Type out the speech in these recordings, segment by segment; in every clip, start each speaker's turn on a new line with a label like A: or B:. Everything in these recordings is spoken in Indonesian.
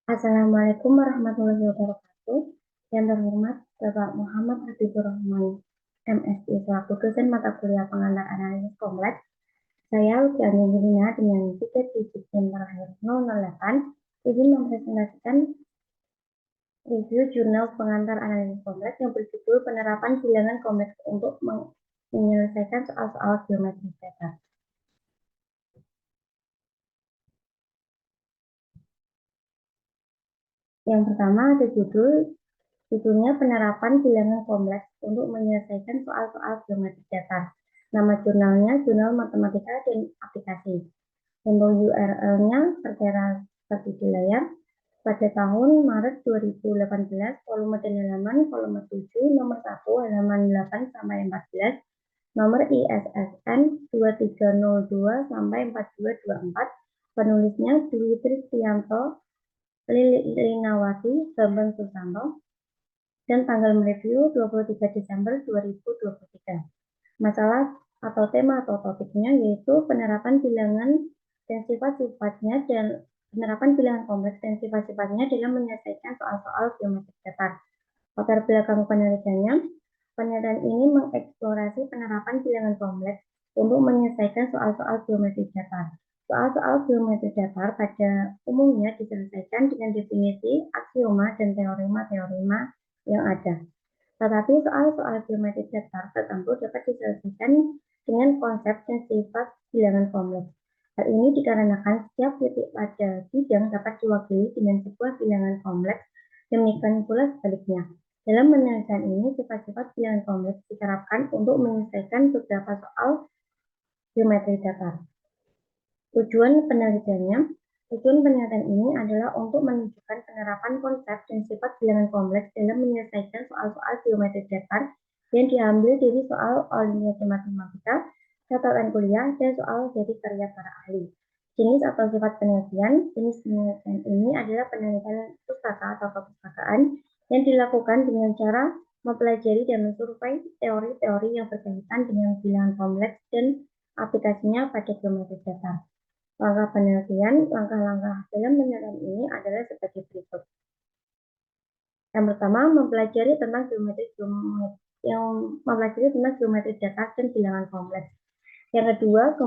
A: Assalamualaikum warahmatullahi wabarakatuh. Yang terhormat Bapak Muhammad Habibur Rahman, MSI, selaku dosen mata kuliah pengantar analisis kompleks. Saya Lucy Angelina dengan tiket digit SIM terakhir 008 izin mempresentasikan review jurnal pengantar analisis kompleks yang berjudul penerapan bilangan kompleks untuk menyelesaikan soal-soal geometri dasar. Yang pertama ada judulnya penerapan bilangan kompleks untuk menyelesaikan soal-soal geometri dasar. Nama jurnalnya Jurnal Matematika dan Aplikasi. Untuk URL-nya tertera seperti di layar. Pada tahun Maret 2018, volume dan halaman volume 7, nomor 1, halaman 8 sampai 14, nomor ISSN 2302 sampai 4224, penulisnya Dwi Tristianto, Linawati, Bambang Susanto, dan tanggal mereview 23 Desember 2023. Masalah atau tema atau topiknya yaitu penerapan bilangan dan sifat-sifatnya dan penerapan bilangan kompleks dan sifat-sifatnya dalam menyelesaikan soal-soal geometri dasar. Latar belakang penelitiannya, penelitian ini mengeksplorasi penerapan bilangan kompleks untuk menyelesaikan soal-soal geometri dasar. Soal-soal geometri dasar pada umumnya diselesaikan dengan definisi, aksioma, dan teorema-teorema yang ada. Tetapi soal-soal geometri dasar tertentu dapat diselesaikan dengan konsep dan sifat bilangan kompleks. Hal ini dikarenakan setiap titik pada bidang dapat diwakili dengan sebuah bilangan kompleks, demikian pula sebaliknya. Dalam penelitian ini, sifat-sifat bilangan kompleks diterapkan untuk menyelesaikan beberapa soal geometri dasar. Tujuan penelitian ini adalah untuk menunjukkan penerapan konsep dan sifat bilangan kompleks dalam menyelesaikan soal-soal geometri dasar yang diambil dari soal Olimpiade Matematika, catatan kuliah, dan soal dari karya para ahli. Jenis atau sifat penelitian ini adalah penelitian pustaka atau perpustakaan yang dilakukan dengan cara mempelajari dan mensurvei teori-teori yang berkaitan dengan bilangan kompleks dan aplikasinya pada geometri dasar. Langkah penelitian, langkah-langkah dalam penelitian ini adalah sebagai berikut. Yang pertama, mempelajari tentang geometri dasar dan bilangan kompleks. Yang kedua,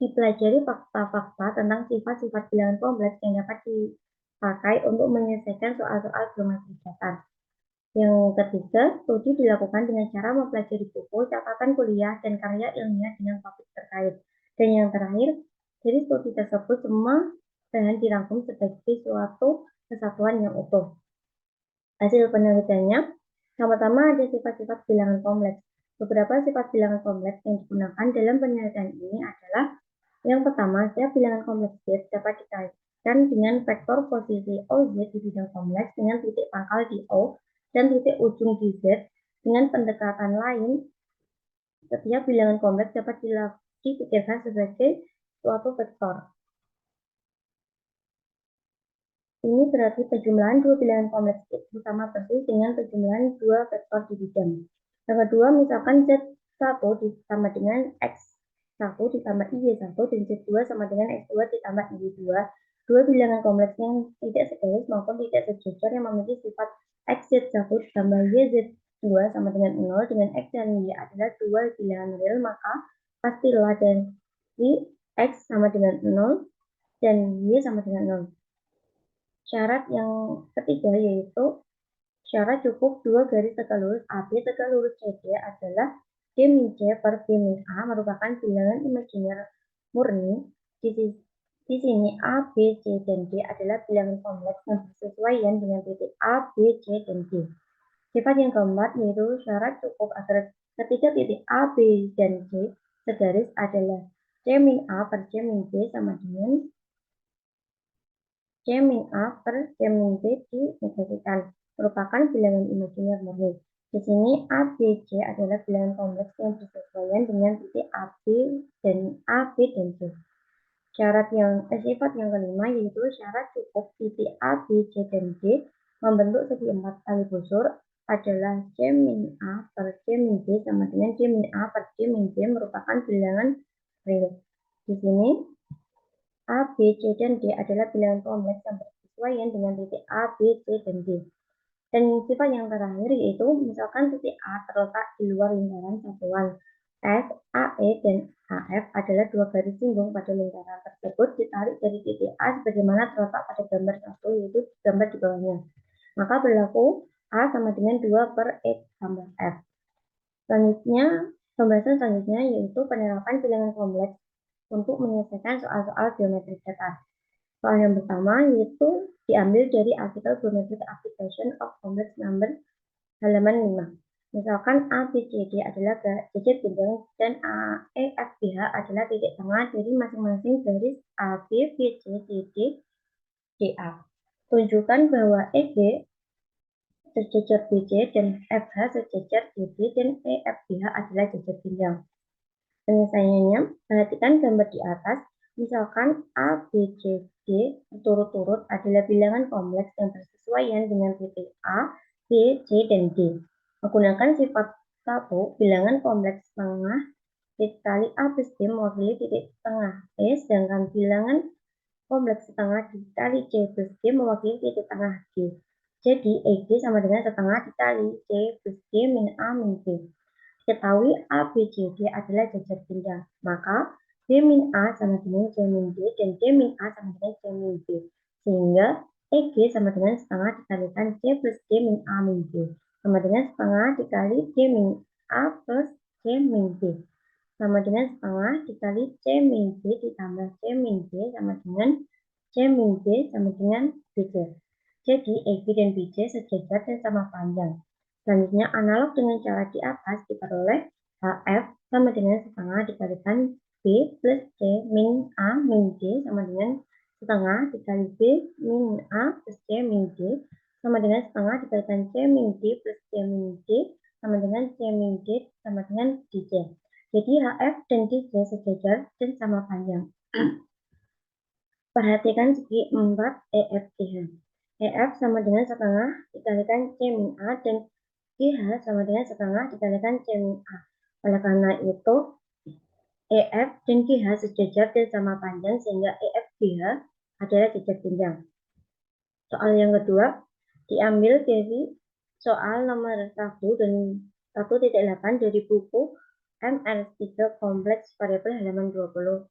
A: dipelajari fakta-fakta tentang sifat-sifat bilangan kompleks yang dapat dipakai untuk menyelesaikan soal-soal geometri dasar. Yang ketiga, studi dilakukan dengan cara mempelajari buku, catatan kuliah, dan karya ilmiah dengan topik terkait. Dan yang terakhir, dari studi tersebut semua bahan dirangkum sebagai suatu kesatuan yang utuh. Hasil penelitiannya, yang pertama ada sifat-sifat bilangan kompleks. Beberapa sifat bilangan kompleks yang digunakan dalam penelitian ini adalah yang pertama, setiap bilangan kompleks Z dapat dikaitkan dengan vektor posisi OZ di bidang kompleks dengan titik pangkal di O dan titik ujung di Z. Dengan pendekatan lain, setiap bilangan kompleks dapat dipikirkan sebagai suatu vektor. Ini berarti penjumlahan dua bilangan kompleks itu sama persis dengan penjumlahan dua vektor di bidang. Yang kedua, misalkan Z1 ditambah dengan X1 ditambah Y1 dan Z2 sama dengan X2 ditambah Y2. Dua bilangan kompleks yang tidak segaris maupun tidak sejajar yang memiliki sifat XZ1 ditambah YZ2 sama dengan 0 dengan X dan Y adalah dua bilangan real, maka pastilah dari X sama dengan 0 dan Y sama dengan 0. Syarat yang ketiga yaitu syarat cukup dua garis tegak lurus AB tegak lurus CD adalah D min C per D min A merupakan bilangan imajiner murni. Di sini A, B, C, dan D adalah bilangan kompleks yang bersesuaian dengan titik A, B, C, dan D. Sifat yang keempat yaitu syarat cukup agar ketiga titik A, B, dan C segaris adalah C min A per C min B sama dengan C min A per C min B dinegasikan, merupakan bilangan imajiner murni. Di sini A, B, C adalah bilangan kompleks yang bersesuaian dengan titik A, B, dan C. Sifat yang kelima yaitu syarat cukup titik A, B, C, dan D membentuk segi empat tali busur adalah C min A per C min B sama dengan C min A per C min B merupakan bilangan real. Di sini A, B, C, dan D adalah bilangan kompleks yang bersesuaian dengan titik A, B, C, dan D. Dan sifat yang terakhir yaitu misalkan titik A terletak di luar lingkaran satuan S, AE, dan AF adalah dua garis singgung pada lingkaran tersebut ditarik dari titik A sebagaimana terletak pada gambar 1 yaitu gambar di bawahnya. Maka berlaku A sama dengan 2 per X tambah F. Selanjutnya, pembahasan selanjutnya yaitu penerapan bilangan kompleks untuk menyelesaikan soal-soal geometrik datar. Soal yang pertama yaitu diambil dari artikel Geometric Application of Complex Number halaman 5. Misalkan A, B, C, D adalah jajar bintang dan A, E, F, G, H adalah titik tengah dari masing-masing garis A, B, B, C, D, D, D, A. Tunjukkan bahwa E, G sejajar BC dan FH sejajar DB dan EFGH adalah jajar bintang. Penyelesaiannya, perhatikan gambar di atas. Misalkan A, B, C, D berturut-turut adalah bilangan kompleks yang bersesuaian dengan titik A, B, C, dan D. Menggunakan sifat 1, bilangan kompleks tengah dikali A plus D mewakili titik tengah E, sedangkan bilangan kompleks setengah dikali C plus D mewakili titik tengah D. Jadi, EG sama dengan setengah dikali C plus D min A min B. Ketahui A, B, C, D adalah jajar bintang. Maka B min A sama dengan C min D dan D min A sama dengan C min B. Sehingga EG sama dengan setengah dikalikan C plus D min A min B. Sama dengan setengah dikali D min A plus C min B. Sama dengan setengah dikali C min B ditambah C min B sama dengan C min B sama dengan BC. Jadi, EG dan BC sejajar dan sama panjang. Selanjutnya, analog dengan cara di atas diperoleh HF sama dengan setengah dikalikan B plus C min A min D sama dengan setengah dikali B min A plus C min D sama dengan setengah dikalikan C min D plus C min D sama dengan C min D sama dengan DJ. Jadi, HF dan DJ sejajar dan sama panjang. Perhatikan segi 4 EFGH. EF sama dengan setengah dikalikan C min A dan GH sama dengan setengah dikalikan C min A. Oleh karena itu, EF dan GH sejajar dan sama panjang sehingga EFGH adalah jajar bintang. Soal yang kedua diambil dari soal nomor 1 dan 1.8 dari buku MR3 Kompleks Variabel halaman 24.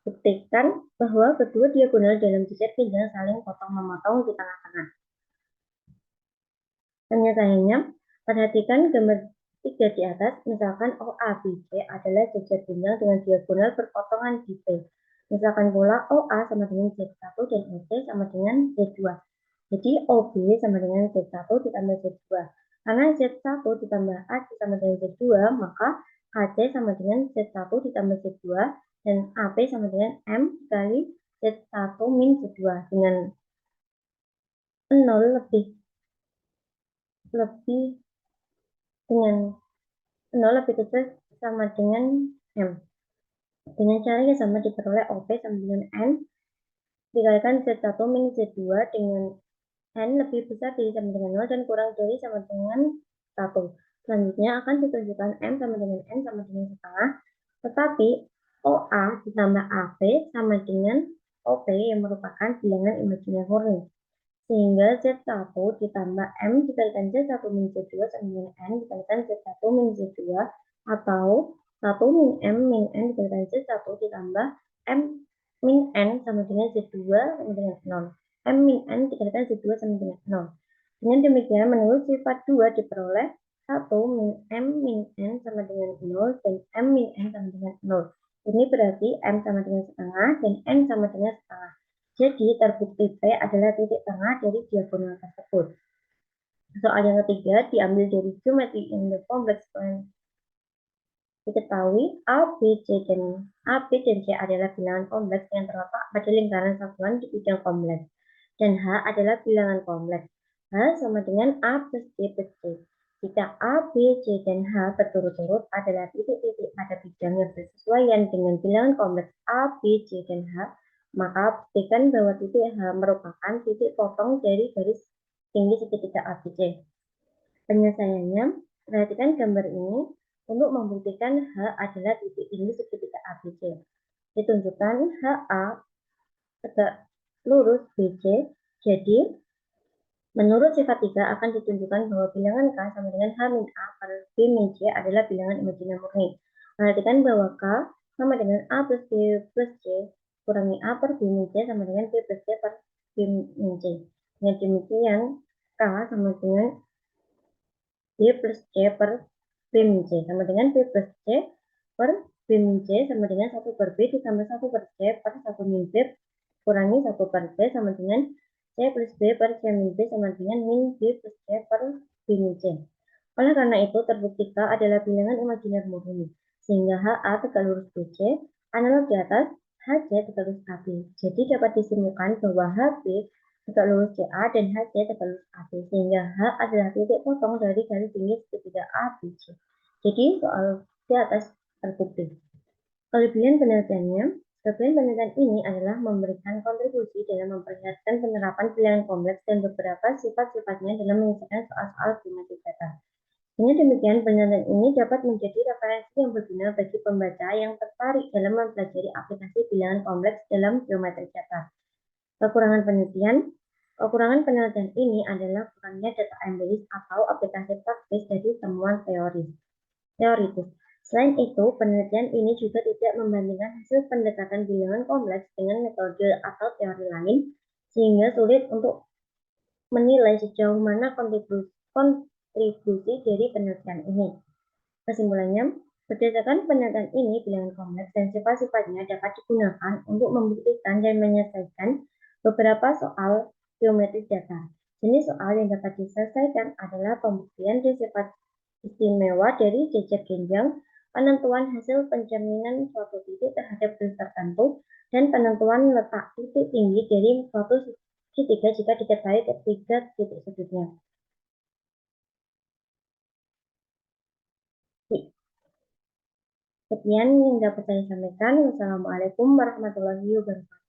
A: Buktikan bahwa kedua diagonal dalam jajar bintang saling potong-memotong di tengah-tengah. Penyelesaiannya, perhatikan gambar 3 di atas, misalkan OABC adalah jajar bintang dengan diagonal berpotongan di P. Misalkan pula OA sama dengan Z1 dan EC sama dengan Z2. Jadi OB sama dengan Z1 ditambah Z2. Karena Z1 ditambah AC sama dengan Z2, maka AC sama dengan Z1 ditambah Z2 dan AP sama dengan M kali Z1 min Z2 dengan 0 lebih dengan 0 lebih kecil sama dengan M. Dengan cara yang sama diperoleh OP sama dengan N dikalikan Z1 min Z2 dengan N lebih besar dari sama dengan 0 dan kurang dari sama dengan 1. Selanjutnya akan ditunjukkan M sama dengan N sama dengan setengah, tetapi OA ditambah AP sama dengan OP yang merupakan bilangan imajiner murni. Sehingga Z1 ditambah M dikalikan Z1 min Z2 sama dengan N dikalikan Z1 min Z2 atau 1 min M min N dikalikan Z1 ditambah M min N sama dengan Z2 sama dengan 0. M min N dikalikan Z2 sama dengan 0. Dengan demikian, menurut sifat 2 diperoleh 1 min M min N sama dengan 0 dan M min N sama dengan 0. Ini berarti M sama dengan setengah dan N sama dengan setengah. Jadi, terbukti P adalah titik tengah dari diagonal tersebut. Soal yang ketiga diambil dari Geometry in the Complex Plan. Diketahui A, B, dan C adalah bilangan kompleks yang terletak pada lingkaran satuan di bidang kompleks. Dan H adalah bilangan kompleks. H sama dengan A plus D plus C. Jika A, B, C, dan H berturut-turut adalah titik-titik pada bidang yang bersesuaian dengan bilangan kompleks A, B, C, dan H, maka buktikan bahwa titik H merupakan titik potong dari garis tinggi segitiga ABC. Penyelesaiannya, perhatikan gambar ini untuk membuktikan H adalah titik tinggi segitiga ABC. Ditunjukkan HA lurus BC. Jadi, menurut sifat 3 akan ditunjukkan bahwa bilangan K sama dengan H-A per B-C adalah bilangan imajiner murni. Perhatikan bahwa K sama dengan A plus B plus C kurangi A per B-C sama dengan B plus C per B-C. Dengan demikian, K sama dengan B plus C per B min C sama dengan B plus C per B min C sama dengan 1 per B ditambah 1 per C per 1 min B kurangi 1 per C sama dengan C plus B per C min B sama dengan min B plus C per B min C. Oleh karena itu, terbukti K adalah bilangan imajiner murni, sehingga HA tegak lurus BC, analog di atas, HC tegak lurus AB. Jadi dapat disimpulkan bahwa HB tegak lurus CA dan HC tegak lurus AB, sehingga H adalah titik potong dari garis tinggi segitiga ABC. Jadi soal di atas terbukti. Kelebihan penelitian ini adalah memberikan kontribusi dalam memperlihatkan penerapan bilangan kompleks dan beberapa sifat-sifatnya dalam menyelesaikan soal-soal geometri data. Dengan demikian, penelitian ini dapat menjadi referensi yang berguna bagi pembaca yang tertarik dalam mempelajari aplikasi bilangan kompleks dalam geometri data. Kekurangan penelitian ini adalah kurangnya data empiris atau aplikasi praktis dari temuan teoritis. Selain itu, penelitian ini juga tidak membandingkan hasil pendekatan bilangan kompleks dengan metode atau teori lain, sehingga sulit untuk menilai sejauh mana kontribusi dari penelitian ini. Kesimpulannya, berdasarkan penelitian ini, bilangan kompleks dan sifat-sifatnya dapat digunakan untuk membuktikan dan menyelesaikan beberapa soal geometri data. Jenis soal yang dapat diselesaikan adalah pembuktian dan sifat istimewa dari jejer genjang, penentuan hasil pencerminan suatu titik terhadap garis tertentu, dan penentuan letak titik tinggi dari suatu segitiga jika diketahui ketiga titik sudutnya. Sekian yang dapat saya sampaikan. Wassalamualaikum warahmatullahi wabarakatuh.